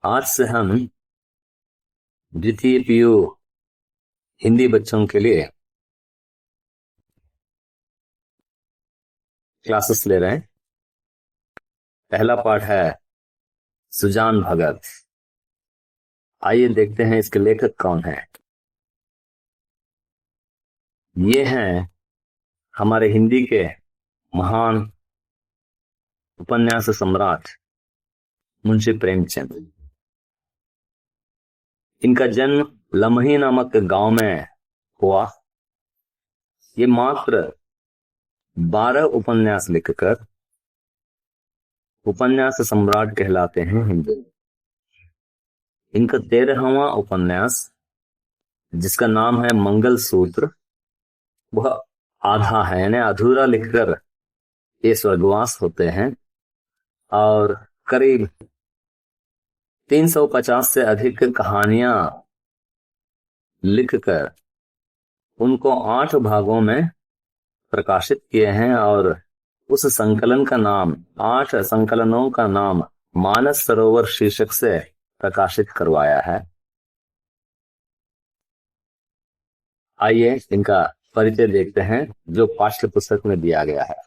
आज से हम द्वितीय पीयू हिंदी बच्चों के लिए क्लासेस ले रहे हैं। पहला पाठ है सुजान भगत। आइए देखते हैं इसके लेखक कौन है। ये हैं हमारे हिंदी के महान उपन्यास सम्राट मुंशी प्रेमचंद। इनका जन्म लमही नामक गांव में हुआ। ये मात्र 12 उपन्यास लिखकर उपन्यास सम्राट कहलाते हैं हिंदी। इनका 13वां उपन्यास जिसका नाम है मंगल सूत्र, वह आधा है, यानी अधूरा लिखकर ये स्वर्गवास होते हैं। और करीब 350 से अधिक कहानियां लिखकर उनको 8 भागों में प्रकाशित किए हैं। और उस संकलन का नाम, 8 संकलनों का नाम मानस सरोवर शीर्षक से प्रकाशित करवाया है। आइए इनका परिचय देखते हैं जो पाठ्य पुस्तक में दिया गया है।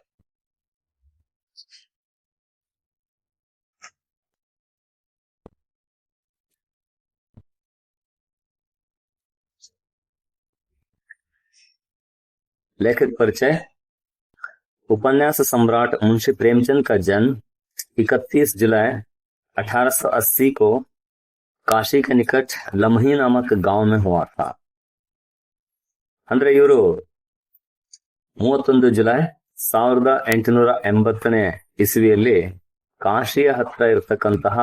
लेखक परिचय। उपन्यास सम्राट मुंशी प्रेमचंद का जन्म 31 जुलाई 1880 को काशी के निकट लमही नामक गांव में हुआ था। ಅಂದ್ರೆ ಇವರು 31 ಜುಲೈ 1880 ಇಸವಿಯಲ್ಲಿ ಕಾಶಿಯ ಹತ್ರ ಇರತಕ್ಕಂತಹ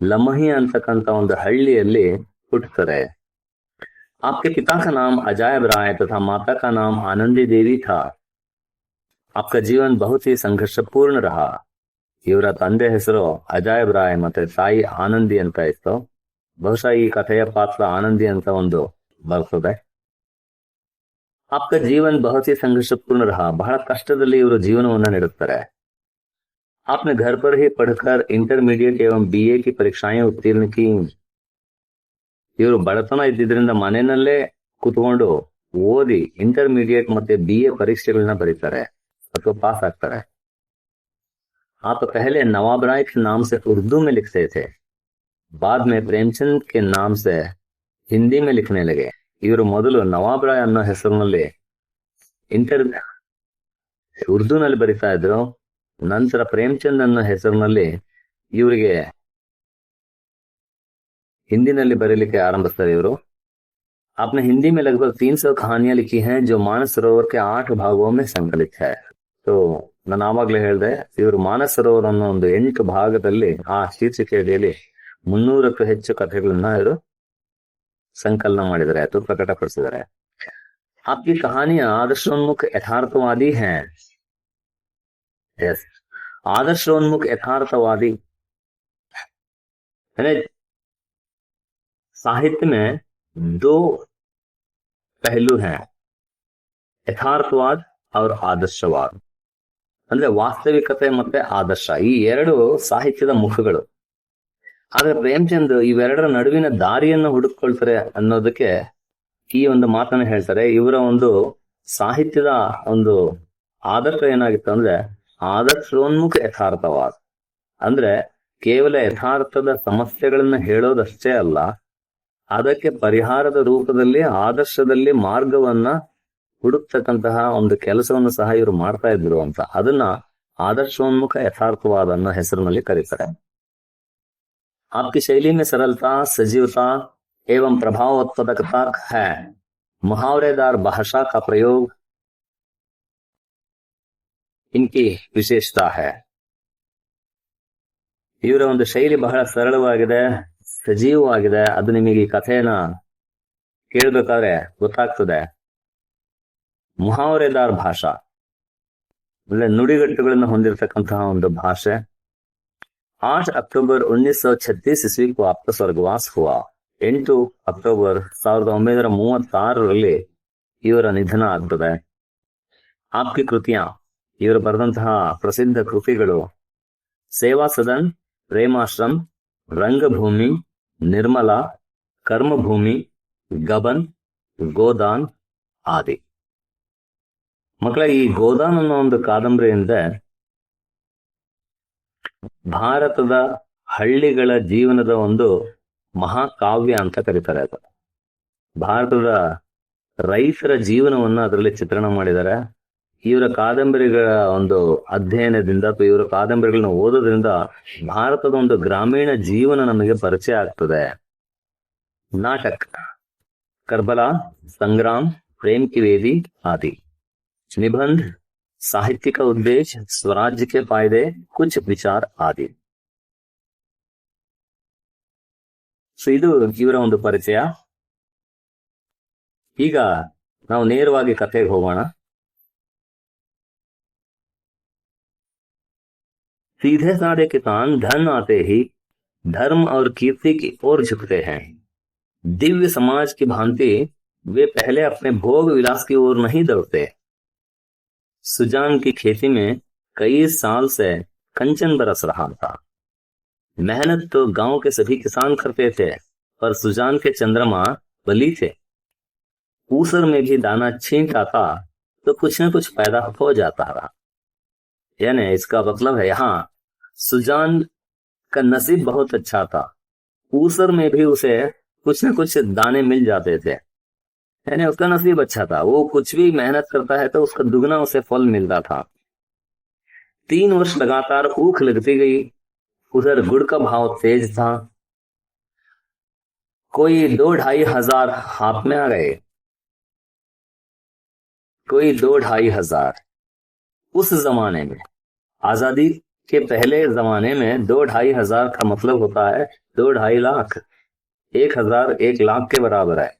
ಲಮಹಿ ಅಂತಕ್ಕಂಥ ಒಂದು ಹಳ್ಳಿಯಲ್ಲಿ ಹುಟ್ಟುತ್ತಾರೆ। आपके पिता का नाम अजायब राय तथा माता का नाम आनंदी देवी था। आपका जीवन बहुत ही ಸಂಘರ್ಷಪೂರ್ಣ रहा। ಇವರ ತಂದೆ ಹೆಸರು ಅಜಾಯಬ್ ರಾಯ್ ಮತ್ತೆ ತಾಯಿ ಆನಂದಿ ಅಂತ ಇತ್ತು। ಬಹುಶಃ ಈ ಕಥೆಯ ಪಾತ್ರ ಆನಂದಿ ಅಂತ ಒಂದು ಬರ್ತದೆ। आपका जीवन बहुत ही संघर्षपूर्ण रहा। ಬಹಳ ಕಷ್ಟದಲ್ಲಿ ಇವರು ಜೀವನವನ್ನು ನಡೆಸುತ್ತಾರೆ। आपने घर पर ही पढ़कर इंटरमीडिएट एवं बीए की परीक्षाएं उत्तीर्ण की। ಇವರು ಬಡತನ ಇದ್ದಿದ್ರಿಂದ ಮನೆಯಲ್ಲೇ ಕುತ್ಕೊಂಡು ಓದಿ ಇಂಟರ್ಮೀಡಿಯೇಟ್ ಮತ್ತೆ BA परीक्षೆಗಳನ್ನ ಬರೀತಾರೆ ಅಥವಾ पास ಆಗ್ತಾರೆ। आप पहले नवाब राय के नाम से उर्दू में लिखते थे, बाद में प्रेमचंद के नाम से हिंदी में लिखने लगे। ಇವರು ಮೊದಲು ನವಾಬ್ ರಾಯ್ ಅನ್ನೋ ಹೆಸರಿನಲ್ಲಿ ಉರ್ದುನಲ್ಲಿ ಬರೀತಾ ಇದ್ರು। ನಂತರ ಪ್ರೇಮಚಂದ್ ಅನ್ನೋ ಹೆಸರಿನಲ್ಲಿ ಇವರಿಗೆ हिंदी बरीलिखे आरंभिस्तारे इवरू। आपने हिंदी में लगभग 300 कहानियां लिखी हैं जो मानस सरोवर के 8 भागों में संकलित है। तो ನಾನು ಆವಾಗಲೇ ಹೇಳಿದೆ, ಇವರು ಮಾನಸ ಸರೋವರ ಅನ್ನೋ ಒಂದು 8 ಭಾಗದಲ್ಲಿ ಆ ಶೀರ್ಷಿಕೆಯಲ್ಲಿ 300ಕ್ಕೂ ಹೆಚ್ಚು ಕಥೆಗಳನ್ನ ಇವರು ಸಂಕಲನ ಮಾಡಿದ್ದಾರೆ ಅಥವಾ ಪ್ರಕಟಪಡಿಸಿದ್ದಾರೆ। आपकी कहानियां आदर्शोन्मुख यथार्थवादी हैं। यस, आदर्शोन्मुख यथार्थवादी यानी साहित्य में 2 पहलू हैं, यथार्थवाद और आदर्शवाद। ಅಂದ್ರೆ ವಾಸ್ತವಿಕತೆ ಮತ್ತೆ ಆದರ್ಶ, ಈ 2 ಸಾಹಿತ್ಯದ ಮುಖಗಳು। ಆದ್ರೆ ಪ್ರೇಮಚಂದ್ ಇವೆರಡರ ನಡುವಿನ ದಾರಿಯನ್ನು ಹುಡುಕೊಳ್ತಾರೆ ಅನ್ನೋದಕ್ಕೆ ಈ ಒಂದು ಮಾತನ್ನ ಹೇಳ್ತಾರೆ। ಇವರ ಒಂದು ಸಾಹಿತ್ಯದ ಒಂದು ಆದರ್ಶ ಏನಾಗಿತ್ತು ಅಂದ್ರೆ ಆದರ್ಶೋನ್ಮುಖ ಯಥಾರ್ಥವಾದ, ಅಂದ್ರೆ ಕೇವಲ ಯಥಾರ್ಥದ ಸಮಸ್ಯೆಗಳನ್ನ ಹೇಳೋದಷ್ಟೇ ಅಲ್ಲ, ಅದಕ್ಕೆ ಪರಿಹಾರದ ರೂಪದಲ್ಲಿ ಆದರ್ಶದಲ್ಲಿ ಮಾರ್ಗವನ್ನ ಹುಡುಕ್ತಕ್ಕಂತಹ ಒಂದು ಕೆಲಸವನ್ನು ಸಹ ಇವರು ಮಾಡ್ತಾ ಇದ್ರು ಅಂತ, ಅದನ್ನ ಆದರ್ಶೋನ್ಮುಖ ಯಥಾರ್ಥವಾದ ಅನ್ನೋ ಹೆಸರಿನಲ್ಲಿ ಕರೀತಾರೆ। आपकी शैली में सरलता, सजीवता एवं प्रभावोत्पादकता है। मुहावरेदार भाषा का प्रयोग इनकी विशेषता है। ಇವರ ಒಂದು ಶೈಲಿ ಬಹಳ ಸರಳವಾಗಿದೆ, ಸಜೀವವಾಗಿದೆ। ಅದು ನಿಮಗೆ ಈ ಕಥೆಯನ್ನ ಕೇಳಬೇಕಾದ್ರೆ ಗೊತ್ತಾಗ್ತದೆ। ಮುಹಾವರೆದಾರ್ ಭಾಷಾ ಅಂದ್ರೆ ನುಡಿಗಟ್ಟುಗಳನ್ನು ಹೊಂದಿರತಕ್ಕಂತಹ ಒಂದು ಭಾಷೆ। 8 अक्टूबर 1936 ईस्वी को आपका स्वर्गवास हुआ। 8 अक्टोबर 1936 ಇವರ ನಿಧನ ಆಗ್ತದೆ। आपकी ಕೃತಿಯಾं, ಇವರು ಬರೆದಂತಹ ಪ್ರಸಿದ್ಧ ಕೃತಿಗಳು ಸೇವಾ ಸದನ್, ಪ್ರೇಮಾಶ್ರಮ್, ರಂಗಭೂಮಿ, ನಿರ್ಮಲಾ, ಕರ್ಮಭೂಮಿ, ಗಬನ್, ಗೋದಾನ್ ಆದಿ. ಮಕ್ಕಳ, ಈ ಗೋದಾನ್ ಅನ್ನೋ ಒಂದು ಕಾದಂಬರಿಯಿಂದ ಭಾರತದ ಹಳ್ಳಿಗಳ ಜೀವನದ ಒಂದು ಮಹಾಕಾವ್ಯ ಅಂತ ಕರೀತಾರೆ. ಅದು ಭಾರತದ ರೈತರ ಜೀವನವನ್ನ ಅದರಲ್ಲಿ ಚಿತ್ರಣ ಮಾಡಿದ್ದಾರೆ. ಇವರ ಕಾದಂಬರಿಗಳ ಒಂದು ಅಧ್ಯಯನದಿಂದ ಅಥವಾ ಇವರ ಕಾದಂಬರಿಗಳನ್ನ ಓದೋದ್ರಿಂದ ಭಾರತದ ಒಂದು ಗ್ರಾಮೀಣ ಜೀವನ ನಮಗೆ ಪರಿಚಯ ಆಗ್ತದೆ. ನಾಟಕ ಕರ್ಬಲಾ, ಸಂಗ್ರಾಮ್, प्रेम की वेदी आदि. निबंध साहित्य का उद्देश्य, स्वराज्य के फायदे, कुछ विचार आदि. ಸೊ ಇದು ಇವರ ಒಂದು ಪರಿಚಯ. ಈಗ ನಾವು ನೇರವಾಗಿ ಕಥೆಗೆ ಹೋಗೋಣ. सीधे साधे किसान धन आते ही धर्म और कीर्ति की ओर झुकते हैं. दिव्य समाज की भांति वे पहले अपने भोग विलास की ओर नहीं दौड़ते. सुजान की खेती में कई साल से कंचन बरस रहा था. मेहनत तो गांव के सभी किसान करते थे, पर सुजान के चंद्रमा बली थे. ऊसर में भी दाना छींटा था तो कुछ न कुछ पैदा हो जाता रहा. यानी इसका मतलब है यहाँ सुजान का नसीब बहुत अच्छा था. ऊसर में भी उसे कुछ न कुछ दाने मिल जाते थे. यानी उसका नसीब अच्छा था. वो कुछ भी मेहनत करता है तो उसका दुगना उसे फल मिलता था. 3 वर्ष लगातार ऊख लगती गई. उधर गुड़ का भाव तेज था. कोई 2-2.5 हजार हाथ में आ गए. कोई 2-2.5 हजार. उस जमाने में, आजादी के पहले जमाने में 2-2.5 हजार का मतलब होता है 2-2.5 लाख. 1,000 1 लाख के बराबर है.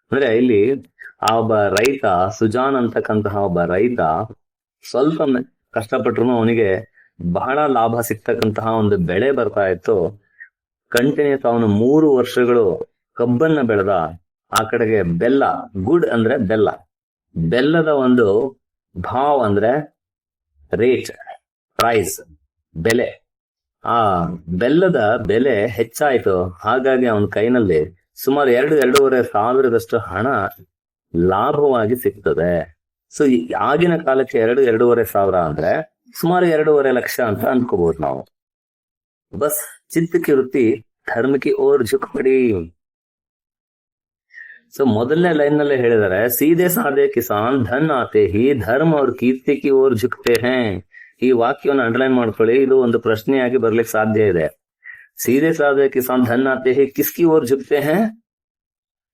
ಅಂದ್ರೆ ಇಲ್ಲಿ ಆ ಒಬ್ಬ ರೈತ, ಸುಜಾನ್ ಅಂತಕ್ಕಂತಹ ಒಬ್ಬ ರೈತ ಸ್ವಲ್ಪ ಕಷ್ಟಪಟ್ರು ಅವನಿಗೆ ಬಹಳ ಲಾಭ ಸಿಗ್ತಕ್ಕಂತಹ ಒಂದು ಬೆಳೆ ಬರ್ತಾ ಇತ್ತು. ಕಂಟಿನ್ಯೂಸ್ ಅವನು 3 ವರ್ಷಗಳು ಕಬ್ಬನ್ನ ಬೆಳೆದ. ಆ ಕಡೆಗೆ ಬೆಲ್ಲ, ಗುಡ್ ಅಂದ್ರೆ ಬೆಲ್ಲ, ಬೆಲ್ಲದ ಒಂದು ಭಾವ್ ಅಂದ್ರೆ ರೇಟ್, ಪ್ರೈಸ್, ಬೆಲೆ. ಆ ಬೆಲ್ಲದ ಬೆಲೆ ಹೆಚ್ಚಾಯ್ತು. ಹಾಗಾಗಿ ಅವನ ಕೈನಲ್ಲಿ ಸುಮಾರು 2-2.5 ಸಾವಿರದಷ್ಟು ಹಣ ಲಾಭವಾಗಿ ಸಿಗ್ತದೆ. ಸೊ ಆಗಿನ ಕಾಲಕ್ಕೆ 2-2.5 ಸಾವಿರ ಅಂದ್ರೆ ಸುಮಾರು 2.5 ಲಕ್ಷ ಅಂತ ಅನ್ಕೋಬಹುದು ನಾವು. ಬಸ್ ಚಿತ್ತ ಕಿ ವೃತ್ತಿ ಧರ್ಮ ಕಿ ಓರ್ ಝುಕ್ ಪಡಿ. ಸೊ ಮೊದಲನೇ ಲೈನ್ ನಲ್ಲೇ ಹೇಳಿದರೆ, ಸೀದೆ ಸಾದೆ ಕಿಸಾನ್ ಧನ್ ಆತೆ ಹಿ ಧರ್ಮ और ಕೀರ್ತಿ ಕಿ ಓರ್ ಝುಕ್ತೆ हैं. ಈ ವಾಕ್ಯವನ್ನು ಅಂಡರ್ಲೈನ್ ಮಾಡ್ಕೊಳ್ಳಿ. ಇದು ಒಂದು ಪ್ರಶ್ನೆಯಾಗಿ ಬರ್ಲಿಕ್ಕೆ ಸಾಧ್ಯ ಇದೆ. सीधे साधे किसान धन आते हैं, किसकी ओर झुकते हैं?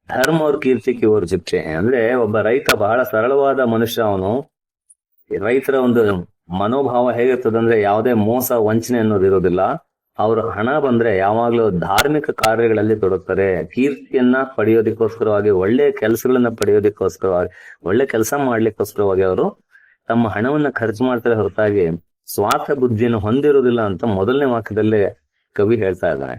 ಧರ್ಮ और ಕೀರ್ತಿ की ओर झुकते हैं. ಅಂದ್ರೆ ಒಬ್ಬ ರೈತ ಬಹಳ ಸರಳವಾದ ಮನುಷ್ಯ. ಅವನು ರೈತರ ಒಂದು ಮನೋಭಾವ ಹೇಗಿರ್ತದಂದ್ರೆ ಯಾವುದೇ ಮೋಸ ವಂಚನೆ ಅನ್ನೋದು ಇರೋದಿಲ್ಲ. ಅವ್ರ ಹಣ ಬಂದ್ರೆ ಯಾವಾಗ್ಲೂ ಧಾರ್ಮಿಕ ಕಾರ್ಯಗಳಲ್ಲಿ ತೊಡಗ್ತಾರೆ. ಕೀರ್ತಿಯನ್ನ ಪಡೆಯೋದಕ್ಕೋಸ್ಕರವಾಗಿ, ಒಳ್ಳೆ ಕೆಲಸಗಳನ್ನ ಪಡೆಯೋದಕ್ಕೋಸ್ಕರವಾಗಿ, ಒಳ್ಳೆ ಕೆಲಸ ಮಾಡ್ಲಿಕ್ಕೋಸ್ಕರವಾಗಿ ಅವರು ತಮ್ಮ ಹಣವನ್ನ ಖರ್ಚು ಮಾಡ್ತಾರೆ ಹೊರತಾಗಿ ಸ್ವಾರ್ಥ ಬುದ್ಧಿಯನ್ನು ಹೊಂದಿರೋದಿಲ್ಲ ಅಂತ ಮೊದಲನೇ ವಾಕ್ಯದಲ್ಲೇ ಕವಿ ಹೇಳ್ತಾ ಇದ್ದಾನೆ.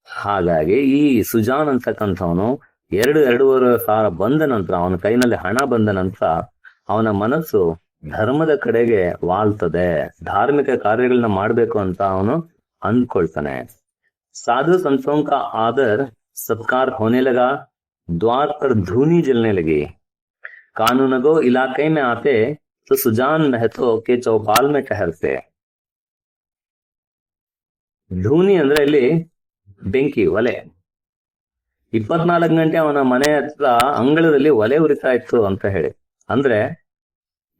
ಹಾಗಾಗಿ ಈ ಸುಜಾನ್ ಅಂತಕ್ಕಂಥವನು 2-2.5 ಸಾವಿರ ಬಂದ ನಂತರ, ಅವನ ಕೈನಲ್ಲಿ ಹಣ ಬಂದ ನಂತರ ಅವನ ಮನಸ್ಸು ಧರ್ಮದ ಕಡೆಗೆ ವಾಲ್ತದೆ. ಧಾರ್ಮಿಕ ಕಾರ್ಯಗಳನ್ನ ಮಾಡ್ಬೇಕು ಅಂತ ಅವನು ಅಂದ್ಕೊಳ್ತಾನೆ. साधु संतों का आदर सत्कार होने लगा. द्वार पर धूनी जलने लगी. कानूनगो इलाके में आते तो सुजान महतो के चौपाल में ठहरते. ಧೂನಿ ಅಂದ್ರೆ ಇಲ್ಲಿ ಬೆಂಕಿ, ಒಲೆ. 24 ಗಂಟೆ ಅವನ ಮನೆ ಹತ್ರ ಅಂಗಳದಲ್ಲಿ ಒಲೆ ಉರಿತಾ ಇತ್ತು ಅಂತ ಹೇಳಿ. ಅಂದ್ರೆ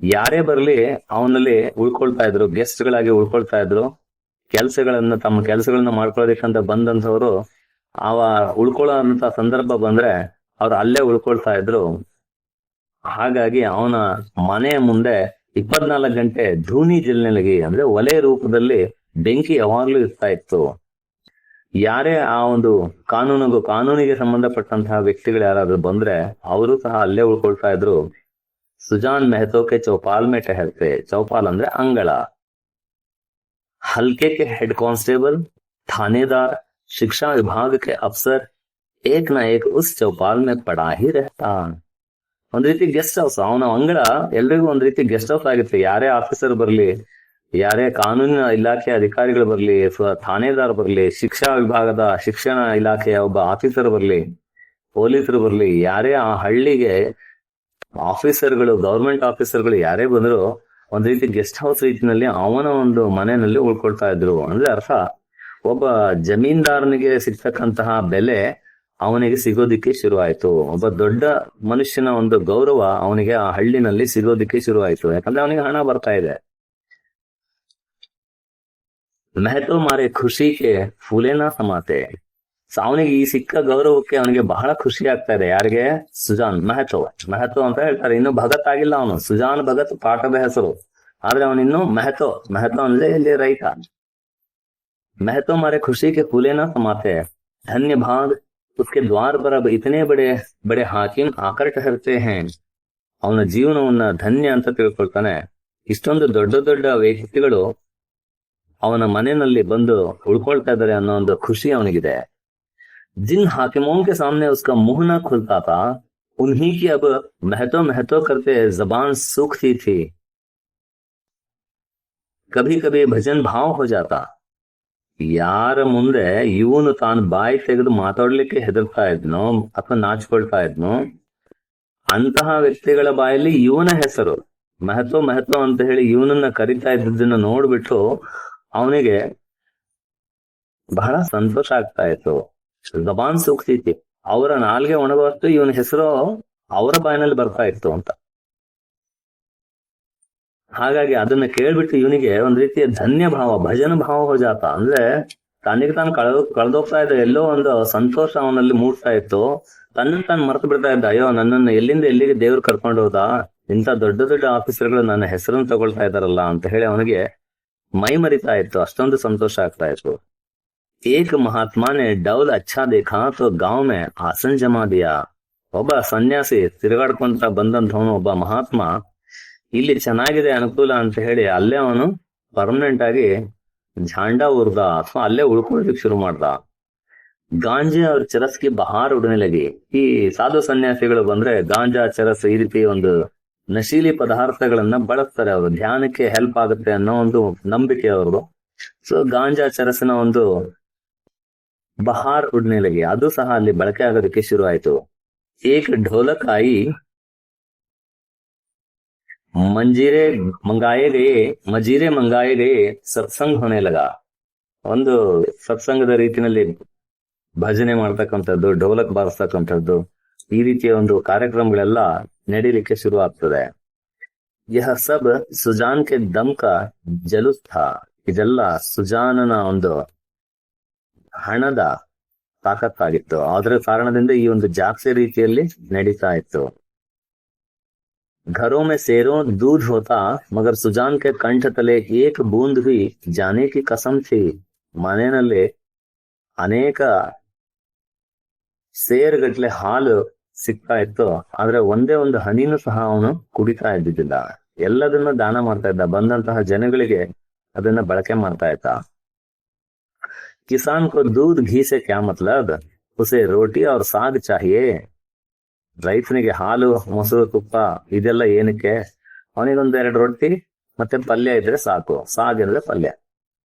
ಯಾರೇ ಬರ್ಲಿ ಅವನಲ್ಲಿ ಉಳ್ಕೊಳ್ತಾ ಇದ್ರು, ಗೆಸ್ಟ್ ಗಳಾಗಿ ಉಳ್ಕೊಳ್ತಾ ಇದ್ರು. ತಮ್ಮ ಕೆಲಸಗಳನ್ನ ಮಾಡ್ಕೊಳ್ಳೋದಕ್ಕಂತ ಬಂದಂಥವ್ರು ಉಳ್ಕೊಳ್ಳೋ ಅಂತ ಸಂದರ್ಭ ಬಂದ್ರೆ ಅವ್ರು ಅಲ್ಲೇ ಉಳ್ಕೊಳ್ತಾ ಇದ್ರು. ಹಾಗಾಗಿ ಅವನ ಮನೆಯ ಮುಂದೆ 24 ಗಂಟೆ ಧೂನಿ ಜಲ್ನೆಲಗಿ ಅಂದ್ರೆ ಒಲೆ ರೂಪದಲ್ಲಿ ಬೆಂಕಿ ಯಾವಾಗ್ಲೂ ಇರ್ತಾ ಇತ್ತು. ಯಾರೇ ಆ ಒಂದು ಕಾನೂನಿಗೆ ಸಂಬಂಧಪಟ್ಟಂತಹ ವ್ಯಕ್ತಿಗಳು ಯಾರಾದ್ರೂ ಬಂದ್ರೆ ಅವರು ಸಹ ಅಲ್ಲೇ ಉಳ್ಕೊಳ್ತಾ ಇದ್ರು. ಸುಜಾನ್ ಮೆಹತೋಕೆ ಚೌಪಾಲ್ ಮೇ ಟಹರ್ತೆ. ಚೌಪಾಲ್ ಅಂದ್ರೆ ಅಂಗಳ. हल्के के हेड कांस्टेबल, थानेदार, शिक्षा विभाग के अफसर एक ना एक उस चौपाल में पड़ा ही रहता. ಒಂದ್ ರೀತಿ ಗೆಸ್ಟ್ ಹೌಸ್. ಅವನ ಅಂಗಳ ಎಲ್ರಿಗೂ ಒಂದ್ ರೀತಿ ಗೆಸ್ಟ್ ಹೌಸ್ ಆಗಿತ್ತು. ಯಾರೇ ಆಫೀಸರ್ ಬರ್ಲಿ, ಯಾರೇ ಕಾನೂನಿನ ಇಲಾಖೆ ಅಧಿಕಾರಿಗಳು ಬರಲಿ ಅಥವಾ ಥಾಣೆದಾರ್ ಬರಲಿ, ಶಿಕ್ಷಾ ವಿಭಾಗದ ಶಿಕ್ಷಣ ಇಲಾಖೆಯ ಒಬ್ಬ ಆಫೀಸರ್ ಬರಲಿ, ಪೊಲೀಸರು ಬರಲಿ, ಯಾರೇ ಆ ಹಳ್ಳಿಗೆ ಆಫೀಸರ್ಗಳು, ಗವರ್ಮೆಂಟ್ ಆಫೀಸರ್ಗಳು ಯಾರೇ ಬಂದ್ರು ಒಂದ್ ರೀತಿ ಗೆಸ್ಟ್ ಹೌಸ್ ರೀತಿನಲ್ಲಿ ಅವನ ಒಂದು ಮನೆಯಲ್ಲಿ ಉಳ್ಕೊಳ್ತಾ ಇದ್ರು. ಅಂದ್ರೆ ಅರ್ಥ, ಒಬ್ಬ ಜಮೀನ್ದಾರನಿಗೆ ಸಿಗ್ತಕ್ಕಂತಹ ಬೆಲೆ ಅವನಿಗೆ ಸಿಗೋದಿಕ್ಕೆ ಶುರುವಾಯ್ತು. ಒಬ್ಬ ದೊಡ್ಡ ಮನುಷ್ಯನ ಒಂದು ಗೌರವ ಅವನಿಗೆ ಆ ಹಳ್ಳಿನಲ್ಲಿ ಸಿಗೋದಿಕ್ಕೆ ಶುರುವಾಯ್ತು. ಯಾಕಂದ್ರೆ ಅವನಿಗೆ ಹಣ ಬರ್ತಾ ಇದೆ. ಮೆಹತೋ ಮಾರೆ ಖುಷಿಗೆ ಫೂಲೇನಾ ಸಮಾತೆ. ಅವನಿಗೆ ಈ ಸಿಕ್ಕ ಗೌರವಕ್ಕೆ ಅವನಿಗೆ ಬಹಳ ಖುಷಿ ಆಗ್ತಾ ಇದೆ. ಯಾರಿಗೆ? ಸುಜಾನ್ ಮೆಹತೋ. ಮೆಹತೋ ಅಂತ ಹೇಳ್ತಾರೆ. ಇನ್ನು ಭಗತ್ ಆಗಿಲ್ಲ ಅವನು. ಸುಜಾನ್ ಭಗತ್ ಪಾಠದ ಹೆಸರು, ಆದ್ರೆ ಅವನಿನ್ನು ಮೆಹತೋ. ಮೆಹತೋ ಅಂದ್ರೆ ಇಲ್ಲಿ ರೈತ. ಮೆಹತೋ ಮಾರೆ ಖುಷಿ ಕೆ ಫೂಲೇನಾ ಸಮಾತೆ, ಧನ್ಯ ಭಾಗ್ उसके द्वार पर अब इतने बड़े बड़े हाकिम आकर ठहरते हैं. ಅವನ ಜೀವನವನ್ನ ಧನ್ಯ ಅಂತ ತಿಳ್ಕೊಳ್ತಾನೆ. ಇಷ್ಟೊಂದು ದೊಡ್ಡ ದೊಡ್ಡ ವ್ಯಕ್ತಿಗಳು ಅವನ ಮನೆಯಲ್ಲಿ ಬಂದು ಉಳ್ಕೊಳ್ತಾ ಇದ್ದಾರೆ ಅನ್ನೋ ಒಂದು ಖುಷಿ ಅವನಿಗಿದೆ. जिन हाकिमों के सामने उसका मुंह न खुलता था, उन्हीं की अब महतो महतो करते जबान सूखती थी. कभी कभी भजन भाव हो जाता. ಯಾರ ಮುಂದೆ ಇವನು ತಾನು ಬಾಯಿ ತೆಗೆದು ಮಾತಾಡ್ಲಿಕ್ಕೆ ಹೆದರ್ತಾ ಇದ್ನೋ ಅಥವಾ ನಾಚ್ಕೊಳ್ತಾ ಇದ್ನೋ ಅಂತಹ ವ್ಯಕ್ತಿಗಳ ಬಾಯಲ್ಲಿ ಇವನ ಹೆಸರು ಮೆಹತೋ ಮೆಹತೋ ಅಂತ ಹೇಳಿ ಇವನನ್ನ ಕರಿತಾ ಇದ್ದದನ್ನ ನೋಡ್ಬಿಟ್ಟು ಅವನಿಗೆ ಬಹಳ ಸಂತೋಷ ಆಗ್ತಾ ಇತ್ತು. ಜಬಾನ್ ಸೂಕ್ತಿತಿ, ಅವರ ನಾಲ್ಗೆ ಒಣಗುವಷ್ಟು ಇವನ ಹೆಸರು ಅವರ ಬಾಯಿನಲ್ಲಿ ಬರ್ತಾ ಇತ್ತು ಅಂತ. ಹಾಗಾಗಿ ಅದನ್ನ ಕೇಳ್ಬಿಟ್ಟು ಇವನಿಗೆ ಒಂದ್ ರೀತಿಯ ಧನ್ಯ ಭಾವ, ಭಜನ ಭಾವ ಹೋಜಾತ. ಅಂದ್ರೆ ತನ್ನಿಗೆ ತಾನು ಕಳೆದೋಗ್ತಾ ಇದ್ದ ಎಲ್ಲೋ ಒಂದು ಸಂತೋಷ ಅವನಲ್ಲಿ ಮೂಡ್ತಾ ಇತ್ತು. ತನ್ನನ್ನು ತಾನು ಮರೆತು ಬಿಡ್ತಾ ಇದ್ದ. ಅಯ್ಯೋ, ನನ್ನನ್ನು ಎಲ್ಲಿಂದ ಎಲ್ಲಿಗೆ ದೇವ್ರು ಕರ್ಕೊಂಡು ಹೋದ, ಇಂಥ ದೊಡ್ಡ ದೊಡ್ಡ ಆಫೀಸರ್ಗಳು ನನ್ನ ಹೆಸರನ್ನು ತಗೊಳ್ತಾ ಇದ್ದಾರಲ್ಲ ಅಂತ ಹೇಳಿ ಅವನಿಗೆ ಮೈ ಮರಿತಾ ಇತ್ತು. ಅಷ್ಟೊಂದು ಸಂತೋಷ ಆಗ್ತಾ ಇತ್ತು. ಏಕ ಮಹಾತ್ಮಾನೆ ಡೌಲ್ ಅಚ್ಚಾ ದೇಖಾ ತೋ ಗಾಂವ್ ಮೇ ಆಸನ್ ಜಮಾ ದಿಯಾ. ಒಬ್ಬ ಸನ್ಯಾಸಿ ತಿರುಗಾಡ್ಕೊಂತ ಬಂದಂತವನು, ಒಬ್ಬ ಮಹಾತ್ಮ ಇಲ್ಲಿ ಚೆನ್ನಾಗಿದೆ ಅನುಕೂಲ ಅಂತ ಹೇಳಿ ಅಲ್ಲೇ ಅವನು ಪರ್ಮನೆಂಟ್ ಆಗಿ ಝಾಂಡಾ ಉರ್ದ ಅಥವಾ ಅಲ್ಲೇ ಉಳ್ಕೊಳ್ಳೋದಕ್ಕೆ ಶುರು ಮಾಡ್ದ. ಗಾಂಜಾ ಅವ್ರ ಚರಸ್ಗೆ ಬಹಾರ್ ಉಡನೆ ಲಗಿ. ಈ ಸಾಧು ಸನ್ಯಾಸಿಗಳು ಬಂದ್ರೆ ಗಾಂಜಾ, ಚರಸ್ ಈ ರೀತಿ ಒಂದು ನಶೀಲಿ ಪದಾರ್ಥಗಳನ್ನ ಬಳಸ್ತಾರೆ. ಅವರು ಧ್ಯಾನಕ್ಕೆ ಹೆಲ್ಪ್ ಆಗುತ್ತೆ ಅನ್ನೋ ಒಂದು ನಂಬಿಕೆ ಅವ್ರದ್ದು. ಸೊ ಗಾಂಜಾ, ಚರಸಿನ ಒಂದು ಬಹಾರ್ ಉಡನೆ ಲಗಿ, ಅದು ಸಹ ಅಲ್ಲಿ ಬಳಕೆ ಆಗೋದಕ್ಕೆ ಶುರು ಆಯ್ತು. ಏಕ್ ಢೋಲಕ್ ಆಯಿ ಮಜೀರೆ ಮಂಗಾಯೆ ಗಯೆ ಸತ್ಸಂಗ್ ಹೊಣೆ ಲಗ. ಒಂದು ಸತ್ಸಂಗದ ರೀತಿಯಲ್ಲಿ ಭಜನೆ ಮಾಡ್ತಕ್ಕಂಥದ್ದು, ಢೋಲಕ್ ಬಾರಿಸ್ತಕ್ಕಂಥದ್ದು, ಈ ರೀತಿಯ ಒಂದು ಕಾರ್ಯಕ್ರಮಗಳೆಲ್ಲ ನಡೀಲಿಕ್ಕೆ ಶುರು ಆಗ್ತದೆ. ಯಹ ಸಬ್ ಸುಜಾನ್ ಕೆ ದಮ್ ಕಾ ಜಲುಸ್ ಥಾ. ಇದೆಲ್ಲ ಸುಜಾನನ ಒಂದು ಹಣದ ತಾಕತ್ತಾಗಿತ್ತು. ಅದರ ಕಾರಣದಿಂದ ಈ ಒಂದು ಜಾತ್ರೆ ರೀತಿಯಲ್ಲಿ ನಡೀತಾ ಇತ್ತು. घरों में सेरों दूध होता, मगर सुजान के कंठ तले एक बूंद भी जाने की कसम थी. ಮನೆಯಲ್ಲಿ ಅನೇಕ ಸೇರ್ಗಟ್ಲೆ ಹಾಲು ಸಿಗ್ತಾ ಇತ್ತು, ಆದ್ರೆ ಒಂದೇ ಒಂದು ಹನಿನೂ ಸಹ ಅವನು ಕುಡಿತಾ ಇದ್ದಿದ್ದಿಲ್ಲ. ಎಲ್ಲದನ್ನ ದಾನ ಮಾಡ್ತಾ ಇದ್ದ. ಬಂದಂತಹ ಜನಗಳಿಗೆ ಅದನ್ನ ಬಳಕೆ ಮಾಡ್ತಾ ಇದ್ದ. ಕಿಸಾನ್ ಕೋ ದೂದ್ ಘೀ ಸೆ ಕ್ಯಾ ಮತ್ಲಬ್, ಉಸೆ ರೋಟಿ और साग चाहिए. ರೈತನಿಗೆ ಹಾಲು, ಮೊಸರು, ತುಪ್ಪ ಇದೆಲ್ಲ ಏನಕ್ಕೆ? ಅವನಿಗೊಂದ್ 2 ರೊಟ್ಟಿ ಮತ್ತೆ ಪಲ್ಯ ಇದ್ರೆ ಸಾಕು. ಸಾಗ್ ಅಂದ್ರೆ ಪಲ್ಯ.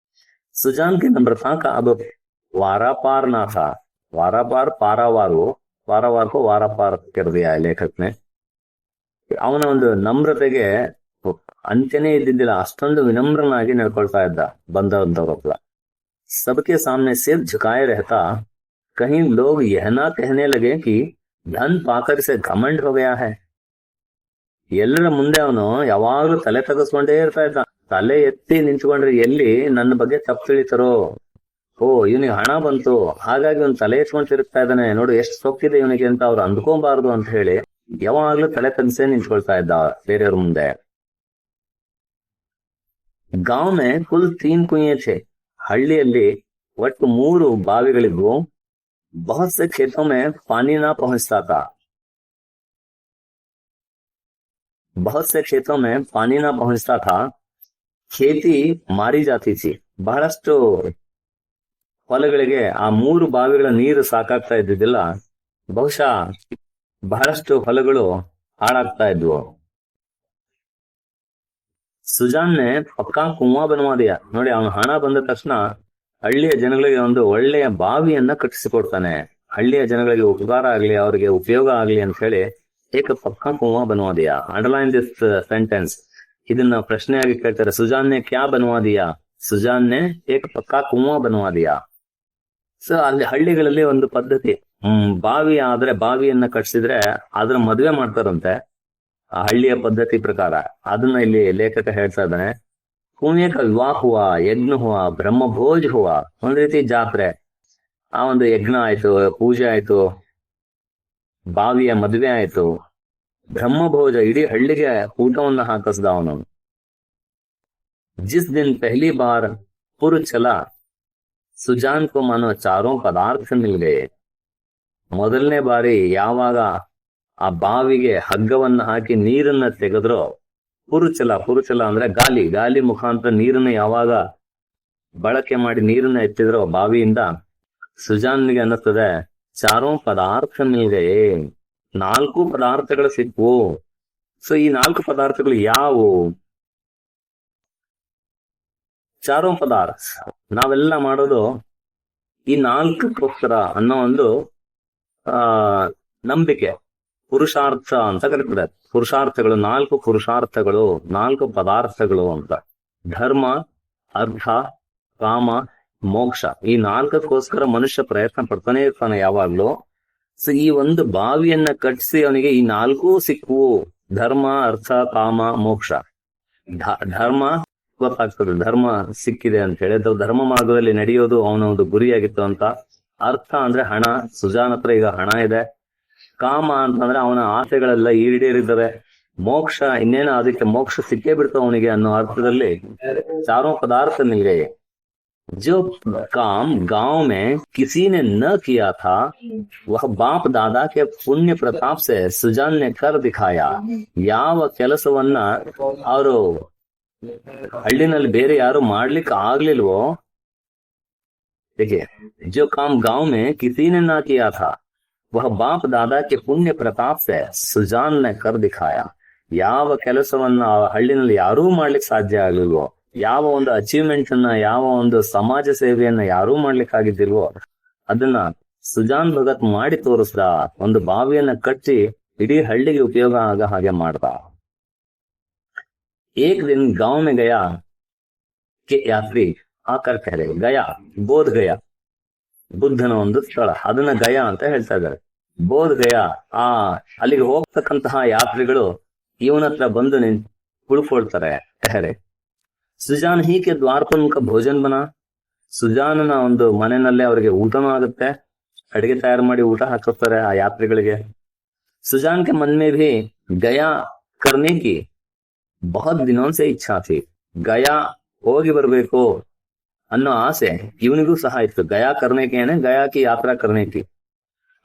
ಸುಜಾನ್ ಕಿ ನಮ್ರತಾ ಕಾ ಅಬ್ ವಾರಾಪಾರ್ ನಾ ಥಾ. ವಾರಾಪಾರ್ ಪಾರಾವಾರು, ಪಾರಾವಾರ್ ಕೋ ವಾರಾಪಾರ್ ಕರ್ ದಿಯಾ ಲೇಖಕನೆ. ಅವನ ಒಂದು ನಮ್ರತೆಗೆ ಅಂತ್ಯನೇ ಇದ್ದಿದ್ದಿಲ್ಲ. ಅಷ್ಟೊಂದು ವಿನಮ್ರನಾಗಿ ನಡ್ಕೊಳ್ತಾ ಇದ್ದ ಬಂದವಂತವ್ರ ಹತ್ರ. ಸಬ್ಕೆ ಸಾಮ್ನೆ ಸಿರ್ ಝುಕಾಯೆ रहता, ಕहीं लोग यह ना कहने लगे कि ಧನ್ ಪಾಕರ್ ಸೆ ಘಮಂಡ್ ಹೋ ಗಯಾ ಹೈ. ಎಲ್ಲರ ಮುಂದೆ ಅವನು ಯಾವಾಗ್ಲೂ ತಲೆ ತಗಸ್ಕೊಂಡೇ ಇರ್ತಾ ಇದ್ದ. ತಲೆ ಎತ್ತಿ ನಿಂತ್ಕೊಂಡ್ರೆ ಎಲ್ಲಿ ನನ್ನ ಬಗ್ಗೆ ತಪ್ಪು ತಿಳಿತಾರೋ, ಓ ಇವನಿಗೆ ಹಣ ಬಂತು ಹಾಗಾಗಿ ಅವ್ನು ತಲೆ ಎತ್ಕೊಂಡು ತಿರುಗ್ತಾ ಇದ್ದಾನೆ, ನೋಡು ಎಷ್ಟು ಸೊಕ್ಕಿದೆ ಇವನಿಗೆ ಅಂತ ಅವ್ರು ಅಂದ್ಕೊಬಾರ್ದು ಅಂತ ಹೇಳಿ ಯಾವಾಗ್ಲೂ ತಲೆ ತಗ್ಸೇ ನಿಂತ್ಕೊಳ್ತಾ ಇದ್ದ ಬೇರೆಯವ್ರ ಮುಂದೆ. ಗಾಂವ್ ಮೇ ಕುಲ್ 3 ಕುಯೇ ಛೆ. ಹಳ್ಳಿಯಲ್ಲಿ ಒಟ್ಟು 3 ಬಾವಿಗಳಿದ್ವು. बहुत से खेतों में पानी ना पहुंचता था. बहुत से खेतों में पानी ना पहुंचता था. खेती ಮಾರಿ ಜಾತಿ ಥಿ. ಬಹಳಷ್ಟು ಹೊಲಗಳಿಗೆ ಆ 3 ಬಾವಿಗಳ ನೀರು ಸಾಕಾಗ್ತಾ ಇದ್ದಿದ್ದಿಲ್ಲ. ಬಹುಶಃ ಬಹಳಷ್ಟು ಹೊಲಗಳು ಹಾಳಾಗ್ತಾ ಇದ್ವು. ಸುಜಾನ್ನೆ ಪಕ್ಕಾ ಕುಂವಾ बनवा दिया ನೋಡಿ, ಅವನು ಹಣ ಬಂದ ತಕ್ಷಣ ಹಳ್ಳಿಯ ಜನಗಳಿಗೆ ಒಂದು ಒಳ್ಳೆಯ ಬಾವಿಯನ್ನ ಕಟ್ಟಿಸಿಕೊಡ್ತಾನೆ. ಹಳ್ಳಿಯ ಜನಗಳಿಗೆ ಉಪಕಾರ ಆಗ್ಲಿ, ಅವರಿಗೆ ಉಪಯೋಗ ಆಗ್ಲಿ ಅಂತ ಹೇಳಿ ಏಕ ಪಕ್ಕಾ ಕುಂವಾ बनवा दिया. Underline this sentence. ಇದನ್ನ ಪ್ರಶ್ನೆಯಾಗಿ ಕೇಳ್ತಾರೆ, ಸುಜಾನ್ನೆ ಕ್ಯಾ बनवा दिया? ಸುಜಾನ್ನೆ ಏಕ ಪಕ್ಕಾ ಕುಂವಾ बनवा दिया. ಸೊ ಅಲ್ಲಿ ಹಳ್ಳಿಗಳಲ್ಲಿ ಒಂದು ಪದ್ಧತಿ, ಬಾವಿ ಆದ್ರೆ ಬಾವಿಯನ್ನ ಕಟ್ಸಿದ್ರೆ ಅದ್ರ ಮದ್ವೆ ಮಾಡ್ತಾರಂತೆ ಆ ಹಳ್ಳಿಯ ಪದ್ಧತಿ ಪ್ರಕಾರ. ಅದನ್ನ ಇಲ್ಲಿ ಲೇಖಕ ಹೇಳ್ತಾ ಇದ್ದಾನೆ. ಕುಂವೆ का विवाह हुआ, यज्ञ हुआ, ब्रह्मभोज हुआ. ಒಂದ್ ರೀತಿ ಜಾತ್ರೆ, ಆ ಒಂದು ಯಜ್ಞ ಆಯ್ತು, ಪೂಜೆ ಆಯ್ತು, ಬಾವಿಯ ಮದ್ವೆ ಆಯ್ತು, ಬ್ರಹ್ಮಭೋಜ, ಇಡೀ ಹಳ್ಳಿಗೆ ಊಟವನ್ನ ಹಾಕಿಸ್ದ ಅವನು. जिस दिन पहली बार पुर चला, ಸುಜಾನ್ ಕೋ ಮಾನೋ ಚಾರೋ ಪದಾರ್ಥ ಮಿಲ್ ಗಯೆ. ಮೊದಲನೇ ಬಾರಿ ಯಾವಾಗ ಆ ಬಾವಿಗೆ ಹಗ್ಗವನ್ನ ಹಾಕಿ ನೀರನ್ನ ತೆಗೆದ್ರೋ, ಪುರುಚಲ ಅಂದ್ರೆ ಗಾಲಿ, ಗಾಲಿ ಮುಖಾಂತರ ನೀರನ್ನ ಯಾವಾಗ ಬಳಕೆ ಮಾಡಿ ನೀರನ್ನ ಎತ್ತಿದ್ರೋ ಬಾವಿಯಿಂದ, ಸುಜಾನ್ಗೆ ಅನ್ನಿಸ್ತದೆ ಚಾರೋ ಪದಾರ್ಥ ಮಿಲ್ ಗಯೆ, 4 ಪದಾರ್ಥಗಳು ಸಿಕ್ವು. ಸೊ ಈ 4 ಪದಾರ್ಥಗಳು ಯಾವುವು? ಚಾರೋ ಪದಾರ್ಥ ನಾವೆಲ್ಲ ಮಾಡೋದು ಈ 4ಕ್ಕೋಸ್ಕರ ಅನ್ನೋ ಒಂದು ನಂಬಿಕೆ, ಪುರುಷಾರ್ಥ ಅಂತ ಕರೀತಾರೆ. ಪುರುಷಾರ್ಥಗಳು, 4 ಪುರುಷಾರ್ಥಗಳು, 4 ಪದಾರ್ಥಗಳು ಅಂತ. ಧರ್ಮ, ಅರ್ಥ, ಕಾಮ, ಮೋಕ್ಷ, ಈ 4ಕ್ಕೋಸ್ಕರ ಮನುಷ್ಯ ಪ್ರಯತ್ನ ಪಡ್ತಾನೆ ಇರ್ತಾನೆ ಯಾವಾಗ್ಲೂ. ಸೊ ಈ ಒಂದು ಬಾವಿಯನ್ನ ಕಟ್ಟಿಸಿ ಅವನಿಗೆ ಈ 4 ಸಿಕ್ವು. ಧರ್ಮ, ಅರ್ಥ, ಕಾಮ, ಮೋಕ್ಷ. ಧರ್ಮ ಗೊತ್ತಾಗ್ತದೆ, ಧರ್ಮ ಸಿಕ್ಕಿದೆ ಅಂತ ಹೇಳಿ, ಧರ್ಮ ಮಾರ್ಗದಲ್ಲಿ ನಡೆಯೋದು ಅವನ ಒಂದು ಗುರಿಯಾಗಿತ್ತು ಅಂತ. ಅರ್ಥ ಅಂದ್ರೆ ಹಣ, ಸುಜಾನ್ ಹತ್ರ ಈಗ ಹಣ ಇದೆ. ಕಾಮ ಅಂತಂದ್ರೆ ಅವನ ಆಸೆಗಳೆಲ್ಲ ಈಡೇರಿದ್ದಾವೆ. ಮೋಕ್ಷ ಇನ್ನೇನು, ಅದಕ್ಕೆ ಮೋಕ್ಷ ಸಿಕ್ಕೇ ಬಿಡ್ತು ಅವನಿಗೆ ಅನ್ನೋ ಅರ್ಥದಲ್ಲಿ ಚಾರೋ ಪದಾರ್ಥ ಮಿಲ್ ಗಯೆ. जो काम गांव में किसी ने न किया था, वह बाप दादा के पुण्य प्रताप से सुजान ने कर दिखाया. ಯಾವ ಕೆಲಸವನ್ನ ಅವರು ಹಳ್ಳಿನಲ್ಲಿ ಬೇರೆ ಯಾರು ಮಾಡ್ಲಿಕ್ಕೆ ಆಗ್ಲಿಲ್ವೋ, देखिए जो काम गांव में किसी ने ना किया था, वह बाप दादा के पुण्य प्रताप से सुजान ने कर दिखाया. ಯಾವ ಕೆಲಸವನ್ನ ಹಳ್ಳಿನಲ್ಲಿ ಯಾರೂ ಮಾಡ್ಲಿಕ್ಕೆ ಸಾಧ್ಯ ಆಗ್ಲಿಲ್ವೋ, ಯಾವ ಒಂದು ಅಚೀವ್ಮೆಂಟ್ ಅನ್ನ, ಯಾವ ಒಂದು ಸಮಾಜ ಸೇವೆಯನ್ನ ಯಾರೂ ಮಾಡ್ಲಿಕ್ಕೆ ಆಗಿದ್ದಿಲ್ವೋ, ಅದನ್ನ ಸುಜಾನ್ ಭಗತ್ ಮಾಡಿ ತೋರಿಸ್ದ. ಒಂದು ಬಾವಿಯನ್ನ ಕಟ್ಟಿ ಇಡೀ ಹಳ್ಳಿಗೆ ಉಪಯೋಗ ಆಗ ಹಾಗೆ ಮಾಡ್ದ. एक दिन गांव में गया के यात्री आकर कह रहे, गया ಬೋಧ್ ಗಯಾ, ಬುದ್ಧನ ಒಂದು ಸ್ಥಳ, ಅದನ್ನ ಗಯಾ ಅಂತ ಹೇಳ್ತಾ ಇದ್ದಾರೆ. ಬೋಧ್ ಗಯಾ, ಅಲ್ಲಿಗೆ ಹೋಗ್ತಕ್ಕಂತಹ ಯಾತ್ರಿಗಳು ಇವನ ಹತ್ರ ಬಂದು ಕುಳ್ಕೊಳ್ತಾರೆ. ಕಹರೆ ಸುಜಾನ್ ಹೀ ಕೆ ದ್ವಾರ ಪರ್ ಉನ್ಕಾ ಭೋಜನ್ ಬನಾ. ಸುಜಾನನ ಒಂದು ಮನೆಯಲ್ಲೇ ಅವರಿಗೆ ಊಟನೂ ಆಗುತ್ತೆ, ಅಡಿಗೆ ತಯಾರು ಮಾಡಿ ಊಟ ಹಾಕಿಸ್ತಾರೆ ಆ ಯಾತ್ರಿಗಳಿಗೆ. ಸುಜಾನ್ ಕೆ ಮನ್ ಮೇ ಭಿ ಗಯಾ ಕರ್ನೆ ಕಿ ಬಹುತ್ ದಿನೋಂ ಸೆ ಇಚ್ಛಾ ಥಿ. ಗಯಾ ಹೋಗಿ ಬರ್ಬೇಕು ಅನ್ನೋ ಆಸೆ ಇವನಿಗೂ ಸಹ ಇತ್ತು. ಗಯಾ ಕರ್ನೆಗೆ ಏನೇ, ಗಯಾ ಕಿ ಯಾತ್ರಾ ಕರ್ನೆಕಿ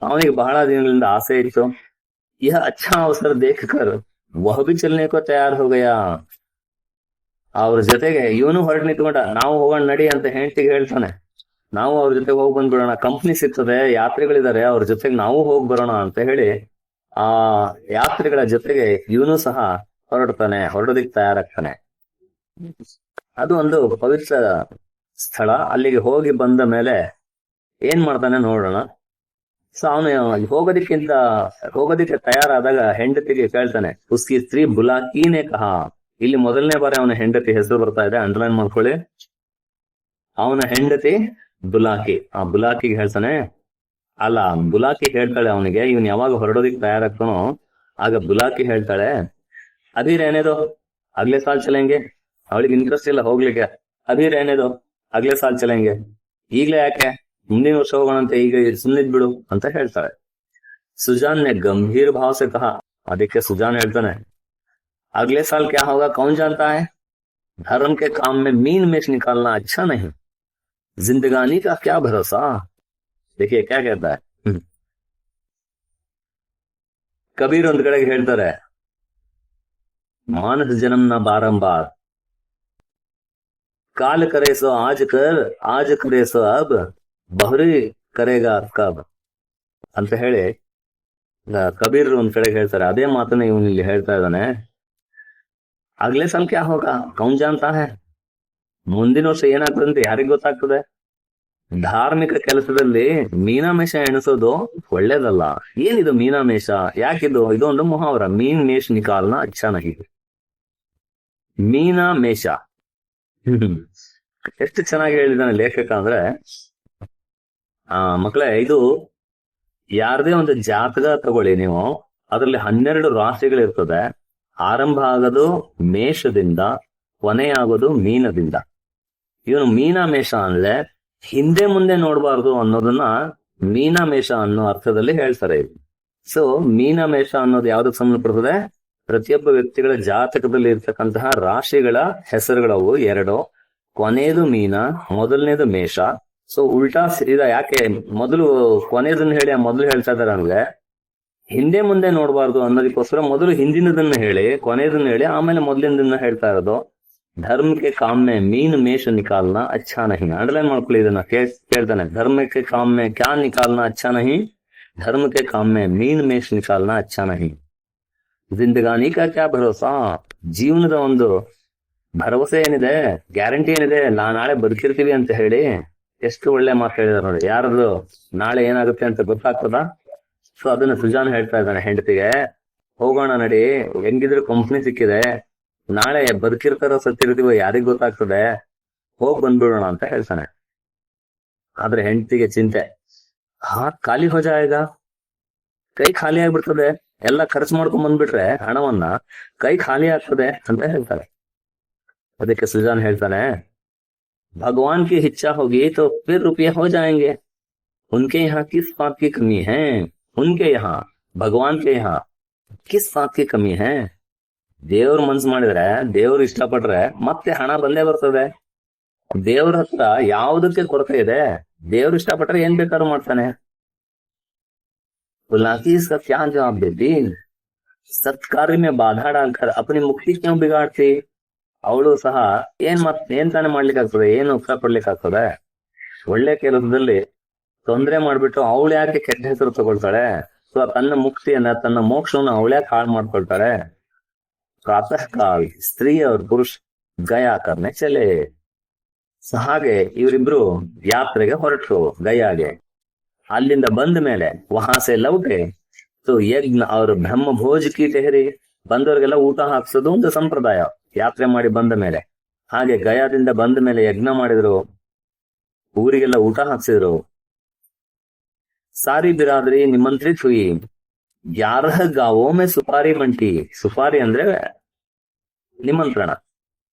ಅವನಿಗೆ ಬಹಳ ದಿನಗಳಿಂದ ಆಸೆ ಇತ್ತು. ಯಹ ಅಚ್ಚಾ ಅವಸರ ದೇಖಕರ್ ವಹ ಭಿ ಚಲನೆ ಕೋ ತಯಾರ್ ಹೋ ಗಯಾ. ಅವ್ರ ಜೊತೆಗೆ ಇವನು ಹೊರಟು ನಿಂತ್ಕೊಂಡ, ನಾವು ಹೋಗೋಣ ನಡಿ ಅಂತ ಹೆಂಡತಿಗೆ ಹೇಳ್ತಾನೆ, ನಾವು ಅವ್ರ ಜೊತೆಗೆ ಹೋಗಿ ಬಂದ್ಬಿಡೋಣ, ಕಂಪ್ನಿ ಸಿಗ್ತದೆ, ಯಾತ್ರಿಗಳಿದ್ದಾರೆ, ಅವ್ರ ಜೊತೆಗೆ ನಾವು ಹೋಗಿ ಬರೋಣ ಅಂತ ಹೇಳಿ ಆ ಯಾತ್ರಿಗಳ ಜೊತೆಗೆ ಇವನು ಸಹ ಹೊರಡ್ತಾನೆ, ಹೊರಡೋದಿಕ್ ತಯಾರಾಗ್ತಾನೆ. ಅದು ಒಂದು ಪವಿತ್ರ ಸ್ಥಳ. ಅಲ್ಲಿಗೆ ಹೋಗಿ ಬಂದ ಮೇಲೆ ಏನ್ ಮಾಡ್ತಾನೆ ನೋಡೋಣ. ಸೊ ಅವನು ಹೋಗೋದಿಕ್ಕೆ ತಯಾರಾದಾಗ ಹೆಂಡತಿಗೆ ಕೇಳ್ತಾನೆ, ಉಸ್ಕಿ ಸ್ತ್ರೀ ಬುಲಾಕೀನೇ ಕಹಾ. ಇಲ್ಲಿ ಮೊದಲನೇ ಬಾರಿ ಅವನ ಹೆಂಡತಿ ಹೆಸರು ಬರ್ತಾ ಇದೆ, ಅಂಡರ್ಲೈನ್ ಮಾಡ್ಕೊಳ್ಳಿ. ಅವನ ಹೆಂಡತಿ ಬುಲಾಕಿ. ಆ ಬುಲಾಕಿಗೆ ಹೇಳ್ತಾನೆ, ಅಲ್ಲ ಬುಲಾಕಿ ಹೇಳ್ತಾಳೆ ಅವನಿಗೆ, ಇವನ್ ಯಾವಾಗ ಹೊರಡೋದಿಕ್ ತಯಾರಾಗ್ತಾನೋ ಆಗ ಬುಲಾಕಿ ಹೇಳ್ತಾಳೆ, ಅಭಿ ರೇನೇದೋ ಅಗ್ಲೆ ಸಾಲ್ ಚಲೆಂಗೆ. ಅವಳಿಗೆ ಇಂಟ್ರೆಸ್ಟ್ ಇಲ್ಲ ಹೋಗ್ಲಿಕ್ಕೆ. ಅಭಿ ರೇನೇದೋ ಅಗ್ಲೆ ಸಾಲ್ ಚಲೆಂಗೆ, ಈಗ್ಲೇ ಯಾಕೆ, ಮುಂದಿನ ವರ್ಷ ಹೋಗೋಣಂತೆ, ಈಗ ಸುಮ್ಮನಿದ್ ಬಿಡು ಅಂತ ಹೇಳ್ತಾಳೆ. ಸುಜಾನ್ ನೆ ಗಂಭೀರ್ ಭಾವ ಸೆ ಕಹಾ. ಅದಕ್ಕೆ ಸುಜಾನ್ ಹೇಳ್ತಾನೆ, अगले साल क्या होगा कौन जानता है? धर्म के काम में मीन मेष निकालना अच्छा नहीं, जिंदगानी का क्या भरोसा. देखिए क्या कहता है. कबीर ಒಂದ್ ಕಡೆಗೆ ಹೇಳ್ತಾರೆ, मानस जन्म न बारंबार, काल करे सो आज करे सो अब, बहुरी करेगा कब ಅಂತ ಹೇಳಿ ಕಬೀರ್ ಒಂದ್ ಕಡೆಗೆ ಹೇಳ್ತಾರೆ. ಅದೇ ಮಾತನ್ನ ಇವನು ಇಲ್ಲಿ ಹೇಳ್ತಾ ಇದ್ದಾನೆ. ಅಗ್ಲೆ ಸಲ ಕ್ಯಾ ಹೋಗಾ ಕೌನ್ ಜಾನ್ತಾ ಹೈ? ಮುಂದಿನ ವರ್ಷ ಏನಾಗ್ತದಂತೆ ಯಾರಿಗ್ ಗೊತ್ತಾಗ್ತದೆ? ಧಾರ್ಮಿಕ ಕೆಲಸದಲ್ಲಿ ಮೀನಾಮೇಷ ಎಣಿಸೋದು ಒಳ್ಳೇದಲ್ಲ. ಏನಿದು ಮೀನಾಮೇಷ? ಯಾಕಿದು? ಇದೊಂದು ಮುಹಾವರ, ಮೀನ್ ಮೇಷ ನಿಕಾಲ್ನ ಅಚ್ಚಾ ನಹಿ. ಮೀನಾಮೇಷ. ಎಷ್ಟು ಚೆನ್ನಾಗಿ ಹೇಳಿದಾನೆ ಲೇಖಕ ಅಂದ್ರೆ, ಮಕ್ಕಳೇ, ಇದು ಯಾರದೇ ಒಂದು ಜಾತಕ ತಗೊಳ್ಳಿ ನೀವು, ಅದರಲ್ಲಿ 12 ರಾಶಿಗಳಿರ್ತದೆ. ಆರಂಭ ಆಗೋದು ಮೇಷದಿಂದ, ಕೊನೆಯಾಗೋದು ಮೀನದಿಂದ. ಇವನು ಮೀನಾಮೇಷ ಅಂದ್ರೆ ಹಿಂದೆ ಮುಂದೆ ನೋಡಬಾರ್ದು ಅನ್ನೋದನ್ನ ಮೀನಾಮೇಷ ಅನ್ನೋ ಅರ್ಥದಲ್ಲಿ ಹೇಳ್ತಾರೆ. ಸೊ ಮೀನಾಮೇಷ ಅನ್ನೋದು ಯಾವ್ದಕ್ಕೆ ಸಂಬಂಧಪಡ್ತದೆ? ಪ್ರತಿಯೊಬ್ಬ ವ್ಯಕ್ತಿಗಳ ಜಾತಕದಲ್ಲಿ ಇರ್ತಕ್ಕಂತಹ ರಾಶಿಗಳ ಹೆಸರುಗಳವು 2. ಕೊನೆಯದು ಮೀನ, ಮೊದಲನೇದು ಮೇಷ. ಸೊ ಉಲ್ಟಾ ಸೀದಾ ಯಾಕೆ ಮೊದಲು ಕೊನೆಯದನ್ನ ಹೇಳಿ ಮೊದಲು ಹೇಳ್ತಾ ಇದಾರೆ ಅಂದ್ರೆ, ಹಿಂದೆ ಮುಂದೆ ನೋಡಬಾರ್ದು ಅನ್ನೋದಕ್ಕೋಸ್ಕರ ಮೊದಲು ಹಿಂದಿನದನ್ನ ಹೇಳಿ ಕೊನೆಯದನ್ನ ಹೇಳಿ ಆಮೇಲೆ ಮೊದಲಿನದನ್ನ ಹೇಳ್ತಾ ಇರೋದು. ಧರ್ಮಕ್ಕೆ ಕಾಮ್ಯ ಮೀನ್ ಮೇಷ ನಿಕಾಲ್ನ ಅಚ್ಚಾ ನಹಿ. ಅಂಡರ್ಲೈನ್ ಮಾಡ್ಕೊಳ್ಳಿ ಇದನ್ನ. ಕೇಳ್ತಾನೆ, ಧರ್ಮಕ್ಕೆ ಕಾಮ್ಯ ಕ್ಯಾ ನಿಕಾಲ್ನ ಅಚ್ಚಾ ನಹಿ, ಧರ್ಮಕ್ಕೆ ಕಾಮ್ಯ ಮೀನ್ ಮೇಷ ನಿಕಾಲ್ನ ಅಚ್ಚಾ ನಹಿ. ಜಿಂದಗಾನಿ ಕಾ ಕ್ಯಾ ಭರೋಸಾ? ಜೀವನದ ಒಂದು ಭರವಸೆ ಏನಿದೆ, ಗ್ಯಾರಂಟಿ ಏನಿದೆ, ನಾಳೆ ಬದುಕಿರ್ತೀವಿ ಅಂತ ಹೇಳಿ. ಎಷ್ಟು ಒಳ್ಳೆ ಮಾತು ಹೇಳಿದಾರೆ ನೋಡಿ. ಯಾರದು ನಾಳೆ ಏನಾಗುತ್ತೆ ಅಂತ ಗೊತ್ತಾಗ್ತದ? ಸೊ ಅದನ್ನ ಸುಜಾನ್ ಹೇಳ್ತಾ ಇದ್ದಾನೆ ಹೆಂಡತಿಗೆ, ಹೋಗೋಣ ನಡಿ, ಹೆಂಗಿದ್ರು ಕಂಪ್ನಿ ಸಿಕ್ಕಿದೆ, ನಾಳೆ ಬದುಕಿರ್ತಾರೋ ಸತ್ತಿರ್ತೀವೋ ಯಾರಿಗ್ ಗೊತ್ತಾಗ್ತದೆ, ಹೋಗ್ ಬಂದ್ಬಿಡೋಣ ಅಂತ ಹೇಳ್ತಾನೆ. ಆದ್ರೆ ಹೆಂಡತಿಗೆ ಚಿಂತೆ, ಹಾತ್ ಖಾಲಿ ಹೋ ಜಾಯೇಗ, ಕೈ ಖಾಲಿ ಆಗ್ಬಿಡ್ತದೆ, ಎಲ್ಲ ಖರ್ಚು ಮಾಡ್ಕೊಂಡ್ ಬಂದ್ಬಿಟ್ರೆ ಹಣವನ್ನ, ಕೈ ಖಾಲಿ ಆಗ್ತದೆ ಅಂತ ಹೇಳ್ತಾರೆ. ಅದಕ್ಕೆ ಸುಜಾನ್ ಹೇಳ್ತಾನೆ, भगवान की इच्छा होगी तो फिर रुपये हो जाएंगे, उनके यहाँ किस बात की कमी है, उनके यहाँ भगवान के यहाँ किस बात की कमी है? ದೇವ್ರ ಮನ್ಸು ಮಾಡಿದ್ರೆ, ದೇವ್ರು ಇಷ್ಟಪಟ್ರೆ ಮತ್ತೆ ಹಣ ಬಂದೇ ಬರ್ತದೆ. ದೇವ್ರ ಹತ್ರ ಯಾವುದಕ್ಕೆ ಕೊರತೆ ಇದೆ? ದೇವ್ರು ಇಷ್ಟಪಟ್ರೆ ಏನ್ ಬೇಕಾದ್ರೂ ಮಾಡ್ತಾನೆ. इसका क्या जवाब देती? सत्कार्य में बाधा डालकर अपनी मुक्ति क्यों बिगाड़ती? ಅವಳು ಸಹ ಏನ್ ತಾನೇ ಮಾಡ್ಲಿಕ್ಕೆ ಆಗ್ತದೆ? ಏನು ಉತ್ತರ ಕೊಡ್ಲಿಕ್ಕೆ ಆಗ್ತದೆ? ಒಳ್ಳೆ ಕೆಲಸದಲ್ಲಿ ತೊಂದರೆ ಮಾಡ್ಬಿಟ್ಟು ಅವಳು ಯಾಕೆ ಕೆಟ್ಟ ಹೆಸರು ತಗೊಳ್ತಾಳೆ? ಸೊ ತನ್ನ ಮುಕ್ತಿಯನ್ನ, ತನ್ನ ಮೋಕ್ಷವನ್ನು ಅವಳ್ಯಾಕೆ ಹಾಳು ಮಾಡ್ಕೊಳ್ತಾಳೆ? ಪ್ರಾತಃ ಕಾಲ್ ಸ್ತ್ರೀ ಅವ್ರ ಪುರುಷ ಗಯಾ ಕರ್ನೆ ಚಲೆ. ಹಾಗೆ ಇವರಿಬ್ರು ಯಾತ್ರೆಗೆ ಹೊರಟರು ಗಯಾಗೆ. ಅಲ್ಲಿಂದ ಬಂದ ಮೇಲೆ ವಹಾಸೆ ಲೌಟೆ ಸೊ ಯಜ್ಞ ಅವ್ರ ಬ್ರಹ್ಮ ಭೋಜ ಕಿ ತೆಹರಿ, ಬಂದವ್ರಿಗೆಲ್ಲ ಊಟ ಹಾಕ್ಸೋದು ಒಂದು ಸಂಪ್ರದಾಯ ಯಾತ್ರೆ ಮಾಡಿ ಬಂದ ಮೇಲೆ. ಹಾಗೆ ಗಯಾದಿಂದ ಬಂದ ಮೇಲೆ ಯಜ್ಞ ಮಾಡಿದ್ರು, ಊರಿಗೆಲ್ಲ ಊಟ ಹಾಕ್ಸಿದ್ರು. ಸಾರಿ ಬಿರಾದ್ರಿ ನಿಮಂತ್ರಿತ್ ಹುಯಿ, 11 ಗಾವೋ ಮೇ ಸುಪಾರಿ ಬಂಟಿ. ಸುಪಾರಿ ಅಂದ್ರೆ ನಿಮಂತ್ರಣ,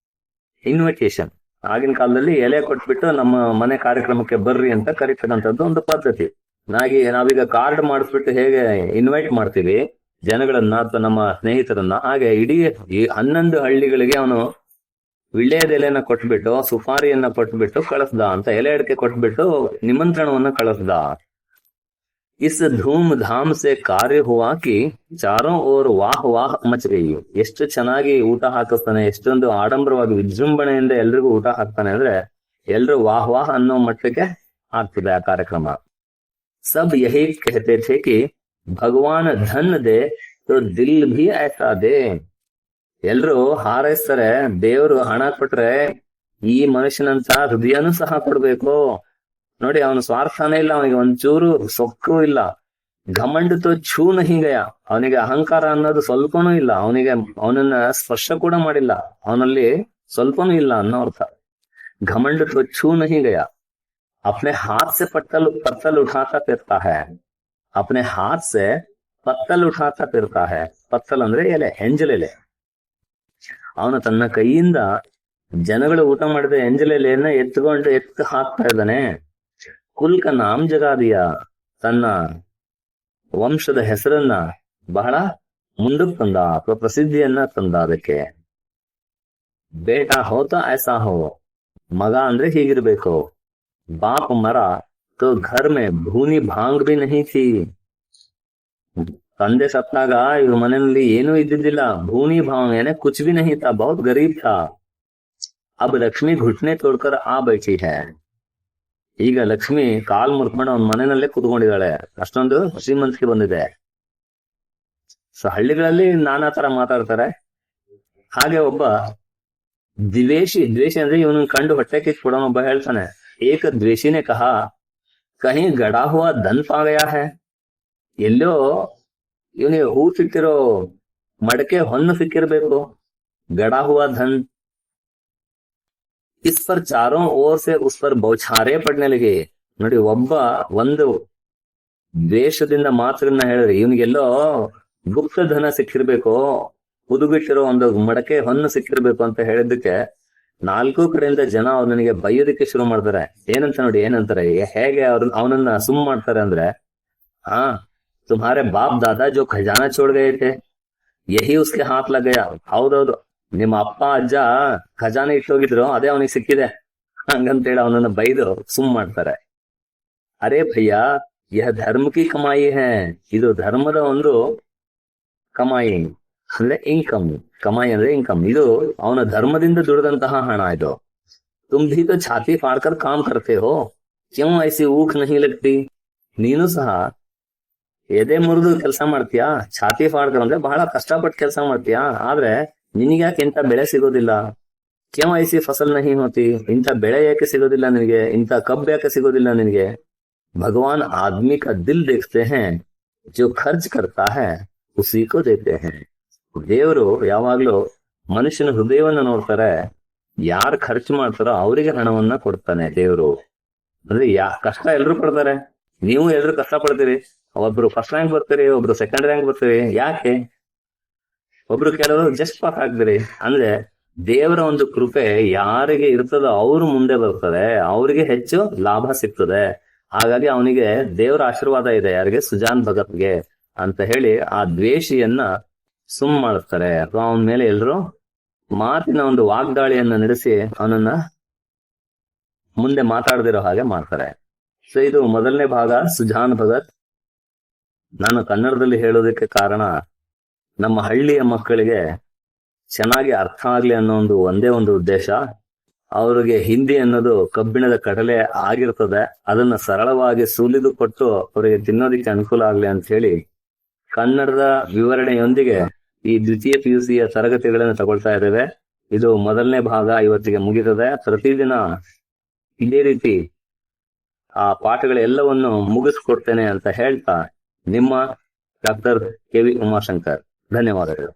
ಇನ್ವಿಟೇಷನ್. ಆಗಿನ ಕಾಲದಲ್ಲಿ ಎಲೆ ಕೊಟ್ಬಿಟ್ಟು ನಮ್ಮ ಮನೆ ಕಾರ್ಯಕ್ರಮಕ್ಕೆ ಬರ್ರಿ ಅಂತ ಕರೀತಕ್ಕಂಥದ್ದು ಒಂದು ಪದ್ಧತಿ. ನಾವೀಗ ಕಾರ್ಡ್ ಮಾಡಿಸ್ಬಿಟ್ಟು ಹೇಗೆ ಇನ್ವೈಟ್ ಮಾಡ್ತೀವಿ ಜನಗಳನ್ನ ಅಥವಾ ನಮ್ಮ ಸ್ನೇಹಿತರನ್ನ, ಹಾಗೆ ಇಡೀ 11 ಹಳ್ಳಿಗಳಿಗೆ ಅವನು ವಿಳ್ಯದ ಎಲೆನ ಕೊಟ್ಬಿಟ್ಟು, ಸುಪಾರಿಯನ್ನ ಕೊಟ್ಬಿಟ್ಟು ಕಳಿಸ್ದ ಅಂತ, ಎಲೆ ಅಡಿಕೆ ಕೊಟ್ಬಿಟ್ಟು ನಿಮಂತ್ರಣವನ್ನ ಕಳಿಸ್ದ. ಇಸ್ ಧೂಮ್ ಧಾಮ್ ಸೆ ಕಾರ್ಯ ಹುವಾ ಕಿ ಚಾರೋ ಓರ್ ವಾಹ್ ವಾಹ್ ಮಚ್ ಗಯಿ. ಎಷ್ಟು ಚೆನ್ನಾಗಿ ಊಟ ಹಾಕಿಸ್ತಾನೆ, ಎಷ್ಟೊಂದು ಆಡಂಬರವಾಗಿ ವಿಜೃಂಭಣೆಯಿಂದ ಎಲ್ರಿಗೂ ಊಟ ಹಾಕ್ತಾನೆ ಅಂದ್ರೆ ಎಲ್ರು ವಾಹ್ ವಾಹ್ ಅನ್ನೋ ಮಟ್ಟಕ್ಕೆ ಆಗ್ತಿದೆ ಆ ಕಾರ್ಯಕ್ರಮ. ಸಬ್ ಯಹಿ ಕಹತೆ ಥೆ ಕಿ ಭಗವಾನ್ ಧನ್ ದೇ ತೋ ದಿಲ್ ಭಿ ಐಸಾ ದೇ. ಎಲ್ರು ಹಾರೈಸ್ತಾರೆ, ದೇವರು ಹಣ ಕೊಟ್ರೆ ಈ ಮನುಷ್ಯನಂತ ಹೃದಯನೂ ಸಹ ಕೊಡ್ಬೇಕು. ನೋಡಿ, ಅವನ ಸ್ವಾರ್ಥನೇ ಇಲ್ಲ, ಅವನಿಗೆ ಒಂಚೂರು ಸೊಕ್ಕು ಇಲ್ಲ. ಘಮಂಡ್ ತೋ ಛೂ ನಹಿ ಗಯ, ಅವನಿಗೆ ಅಹಂಕಾರ ಅನ್ನೋದು ಸ್ವಲ್ಪನೂ ಇಲ್ಲ. ಅವನನ್ನ ಸ್ಪರ್ಶ ಕೂಡ ಮಾಡಿಲ್ಲ, ಅವನಲ್ಲಿ ಸ್ವಲ್ಪನೂ ಇಲ್ಲ ಅನ್ನೋ ಅರ್ಥ. ಘಮಂಡ್ ತೋ ಛೂ ನಹಿ ಗಯ, अपने हाथ से पत्तल उठाता फिरता है, अपने हाथ से पत्तल उठाता फिरता है. ಪತ್ತಲ್ ಅಂದ್ರೆ ಎಲೆ, ಎಂಜಲೆಲೆ. ಅವನು ತನ್ನ ಕೈಯಿಂದ ಜನಗಳು ಊಟ ಮಾಡಿದ ಎಂಜಲೆಲೆಯನ್ನ ಎತ್ತು ಹಾಕ್ತಾ ಇದ್ದಾನೆ. ಕುಲ್ ಕ ನಾಮ್ ಜಗಾದಿಯ, ತನ್ನ ವಂಶದ ಹೆಸರನ್ನ ಬಹಳ ಮುಂದಕ್ಕೆ ತಂದ ಅಥವಾ ಪ್ರಸಿದ್ಧಿಯನ್ನ ತಂದ. ಅದಕ್ಕೆ ಬೇಟಾ ಹೋತ ಐಸಾ ಹೋ, ಮಗ ಅಂದ್ರೆ ಹೀಗಿರ್ಬೇಕು. बाप मरा तो घर में भूनी भांग भी नहीं थी. ತಂದೆ ಸತ್ತಾಗ ಇವ್ರ ಮನೆಯಲ್ಲಿ ಏನೂ ಇದ್ದಿದ್ದಿಲ್ಲ. ಭೂನಿ ಭಾಂಗ್ ಏನೇ ಕುಚ್ ಭಿ ನಹಿ ಥಾ, ಬಹುತ್ ಗರೀಬ್ ಥಾ. ಅಬ್ ಲಕ್ಷ್ಮಿ ಘುಟ್ನೆ ತೋಡ್ಕರ್ ಆ ಬೈಠಿ ಹೈ. ಈಗ ಲಕ್ಷ್ಮಿ ಕಾಲ್ ಮುರ್ಕೊಂಡು ಅವನ ಮನೆಯಲ್ಲೇ ಕುತ್ಕೊಂಡಿದ್ದಾಳೆ, ಅಷ್ಟೊಂದು ಶ್ರೀಮಂತಿಕೆ ಬಂದಿದೆ. ಸೊ ಹಳ್ಳಿಗಳಲ್ಲಿ ನಾನಾ ತರ ಮಾತಾಡ್ತಾರೆ. ಹಾಗೆ ಒಬ್ಬ ದ್ವೇಷಿ ಅಂದ್ರೆ ಇವನು ಕಂಡು ಹೊಟ್ಟೆ ಕಿಚ್ಚು ಕೊಡೋನೊಬ್ಬ ಹೇಳ್ತಾನೆ, ಏಕ ದ್ವೇಷಿನೇ ಕಹಾ ಕಹಿ ಗಡಾ ಹುआ धन पा गया है. ಎಲ್ಲೋ ಇವನಿಗೆ ಹೂ ಸಿಕ್ಕಿರೋ ಮಡಕೆ ಹೊನ್ನು ಸಿಕ್ಕಿರ್ಬೇಕು. ಗಡಾ ಹುआ धन. इस पर चारों ओर से उस पर बौछारे पड़ने लगे. ನೋಡಿ, ಒಬ್ಬ ಒಂದು ದ್ವೇಷದಿಂದ ಮಾತ್ರನ್ನ ಹೇಳಿದ್ರೆ ಇವನಿಗೆಲ್ಲೋ ಗುಪ್ತ ಧನ ಸಿಕ್ಕಿರ್ಬೇಕು, ಹುದುಗಿಟ್ಟಿರೋ ಒಂದು ಮಡಕೆ ಹೊನ್ನು ಸಿಕ್ಕಿರ್ಬೇಕು ಅಂತ ಹೇಳಿದ್ದಕ್ಕೆ ನಾಲ್ಕು ಕಡೆಯಿಂದ ಜನ ಅವನಿಗೆ ಬೈಯೋದಕ್ಕೆ ಶುರು ಮಾಡ್ತಾರೆ. ಏನಂತ ನೋಡಿ, ಏನಂತಾರೆ, ಹೇಗೆ ಅವನನ್ನ ಸುಮ್ ಮಾಡ್ತಾರೆ ಅಂದ್ರೆ, ಹಾ ತುಮ್ಹಾರೆ ಬಾಪ್ ದಾದಾ ಜೋ ಖಜಾನಾ ಚೋಡ್ ಗಯೇ ಥೆ ಯಹಿ ಉಸ್ಕೆ ಹಾತ್ ಲಗ್ ಗಯಾ. ಹೌದೌದು, ನಿಮ್ಮ ಅಪ್ಪ ಅಜ್ಜ ಖಜಾನೆ ಇಟ್ಟೋಗಿದ್ರು, ಅದೇ ಅವನಿಗೆ ಸಿಕ್ಕಿದೆ ಹಂಗಂತೇಳಿ ಅವನನ್ನ ಬೈದು ಸುಮ್ ಮಾಡ್ತಾರೆ. ಅರೇ ಭಯ್ಯ, ಯಹ ಧರ್ಮ ಕಿ ಕಮಾಯಿ ಹೇ, ಇದು ಧರ್ಮದ ಒಂದು ಕಮಾಯಿ ಅಂದ್ರೆ ಇನ್ಕಮ್. ಕಮಾಯಿ ಅಂದ್ರೆ ಇನ್ಕಮ್, ಇದು ಅವನ ಧರ್ಮದಿಂದ ದುಡಿದಂತಹ ಹಣ. ಇದು ತುಮ್ ಭಿ ತೋ ಛಾತಿ ಫಾಡ್ಕರ್ ಕಾಮ್ ಕರ್ತೆ ಹೋ, ಕ್ಯೂ ಐಸಿ ಊಖ್ ನಹಿ ಲಗ್ತಿ. ನೀನು ಸಹ ಎದೆ ಮುರಿದು ಕೆಲಸ ಮಾಡ್ತೀಯಾ, ಛಾತಿ ಫಾಡ್ಕರ್ ಅಂದ್ರೆ ಬಹಳ ಕಷ್ಟಪಟ್ಟು ಕೆಲಸ ಮಾಡ್ತೀಯಾ, ಆದ್ರೆ ನಿನಗ್ಯಾಕೆ ಇಂಥ ಬೆಳೆ ಸಿಗೋದಿಲ್ಲ. ಕ್ಯೂ ಐಸಿ ಫಸಲ್ ನಹಿ ಹೋತಿ, ಇಂಥ ಬೆಳೆ ಯಾಕೆ ಸಿಗೋದಿಲ್ಲ ನಿನಗೆ, ಇಂಥ ಕಬ್ಬು ಯಾಕೆ ಸಿಗೋದಿಲ್ಲ ನಿನಗೆ. ಭಗವಾನ್ ಆದ್ಮಿ ಕಾ ದಿಲ್ ದೇಖ್ತೆ ಹೈ, ಜೋ ಖರ್ಚ್ ಕರ್ತಾ ಹೈ ಉಸಿ ಕೋ ದೇತೆ ಹೈ. ದೇವರು ಯಾವಾಗ್ಲೂ ಮನುಷ್ಯನ ಹೃದಯವನ್ನ ನೋಡ್ತಾರೆ, ಯಾರು ಖರ್ಚು ಮಾಡ್ತಾರೋ ಅವರಿಗೆ ಹಣವನ್ನ ಕೊಡ್ತಾನೆ ದೇವರು. ಅಂದ್ರೆ ಕಷ್ಟ ಎಲ್ರು ಪಡ್ತಾರೆ, ನೀವು ಎಲ್ರು ಕಷ್ಟ ಪಡ್ತೀರಿ. ಒಬ್ರು ಫಸ್ಟ್ ರ್ಯಾಂಕ್ ಬರ್ತೀರಿ, ಒಬ್ರು ಸೆಕೆಂಡ್ ರ್ಯಾಂಕ್ ಬರ್ತೀರಿ. ಯಾಕೆ? ಒಬ್ರು ಕೆಲವರು ಜಸ್ಟ್ ಪಾಸ್ ಆಗ್ತೀರಿ. ಅಂದ್ರೆ ದೇವರ ಒಂದು ಕೃಪೆ ಯಾರಿಗೆ ಇರ್ತದೋ ಅವ್ರು ಮುಂದೆ ಬರ್ತದೆ, ಅವ್ರಿಗೆ ಹೆಚ್ಚು ಲಾಭ ಸಿಗ್ತದೆ. ಹಾಗಾಗಿ ಅವನಿಗೆ ದೇವರ ಆಶೀರ್ವಾದ ಇದೆ. ಯಾರಿಗೆ? ಸುಜಾನ್ ಭಗತ್ಗೆ ಅಂತ ಹೇಳಿ ಆ ದ್ವೇಷಿಯನ್ನ ಸುಮ್ ಮಾಡಿಸ್ತಾರೆ, ಅಥವಾ ಅವನ ಮೇಲೆ ಎಲ್ರು ಮಾತಿನ ಒಂದು ವಾಗ್ದಾಳಿಯನ್ನ ನಡೆಸಿ ಅವನನ್ನ ಮುಂದೆ ಮಾತಾಡದಿರೋ ಹಾಗೆ ಮಾಡ್ತಾರೆ. ಸೊ ಇದು ಮೊದಲನೇ ಭಾಗ, ಸುಜಾನ್ ಭಗತ್. ನಾನು ಕನ್ನಡದಲ್ಲಿ ಹೇಳೋದಕ್ಕೆ ಕಾರಣ, ನಮ್ಮ ಹಳ್ಳಿಯ ಮಕ್ಕಳಿಗೆ ಚೆನ್ನಾಗಿ ಅರ್ಥ ಆಗ್ಲಿ ಅನ್ನೋ ಒಂದೇ ಒಂದು ಉದ್ದೇಶ. ಅವ್ರಿಗೆ ಹಿಂದಿ ಅನ್ನೋದು ಕಬ್ಬಿಣದ ಕಡಲೆ ಆಗಿರ್ತದೆ, ಅದನ್ನ ಸರಳವಾಗಿ ಸುಲಿದು ಕೊಟ್ಟು ಅವರಿಗೆ ತಿನ್ನೋದಿಕ್ಕೆ ಅನುಕೂಲ ಆಗ್ಲಿ ಅಂತ ಹೇಳಿ ಕನ್ನಡದ ವಿವರಣೆಯೊಂದಿಗೆ ಈ ದ್ವಿತೀಯ PUC ತರಗತಿಗಳನ್ನು ತಗೊಳ್ತಾ ಇದ್ದೇವೆ. ಇದು ಮೊದಲನೇ ಭಾಗ ಇವತ್ತಿಗೆ ಮುಗಿತದೆ. ಪ್ರತಿದಿನ ಇದೇ ರೀತಿ ಆ ಪಾಠಗಳೆಲ್ಲವನ್ನು ಮುಗಿಸ್ಕೊಡ್ತೇನೆ ಅಂತ ಹೇಳ್ತಾ, ನಿಮ್ಮ ಡಾಕ್ಟರ್ KV ಉಮಾಶಂಕರ್. ಧನ್ಯವಾದಗಳು.